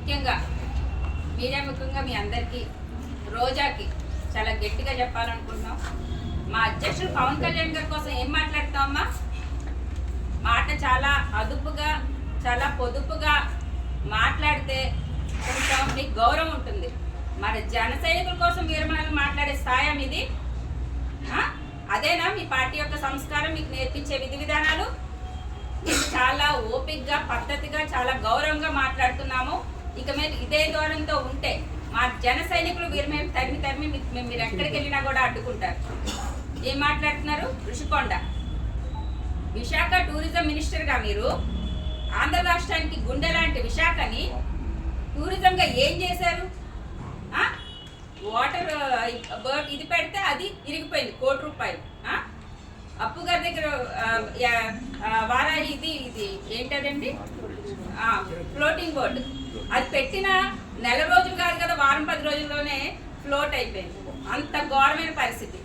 ముఖ్యంగా మీడియా ముఖ్యంగా మీ అందరికీ రోజాకి చాలా గట్టిగా చెప్పాలనుకుంటున్నాం. మా అధ్యక్షుడు పవన్ కళ్యాణ్ గారి కోసం ఏం మాట్లాడతామమ్మా? మాట చాలా అదుపుగా చాలా పొదుపుగా మాట్లాడితే కొంచెం మీకు గౌరవం ఉంటుంది. మరి జన సైనికుల కోసం వీరమహిళలు మాట్లాడే స్థాయి ఇది అదేనా మీ పార్టీ యొక్క సంస్కారం? మీకు నేర్పించే విధి విధానాలు చాలా ఓపికగా పద్ధతిగా చాలా గౌరవంగా మాట్లాడుతున్నాము. ఇక మీరు ఇదే ధోరణితో ఉంటే మా జన సైనికులు వీరమహిళలు తరిమి మీరు ఎక్కడికి వెళ్ళినా కూడా అడ్డుకుంటారు. ఏం మాట్లాడుతున్నారు? ఋషికొండ విశాఖ టూరిజం మినిస్టర్గా మీరు ఆంధ్ర రాష్ట్రానికి గుండె లాంటి విశాఖని టూరిజంగా ఏం చేశారు? వాటర్ బోట్ ఇది పెడితే అది ఇరిగిపోయింది, ₹1,00,00,000. అప్పు గారి దగ్గర వారాహి ఇది ఏంటదండి ఫ్లోటింగ్ బోర్డు, అది పెట్టిన నెల రోజులు కాదు కదా, వారం 10 రోజుల్లోనే ఫ్లోట్ అయిపోయింది. అంత ఘోరమైన పరిస్థితి.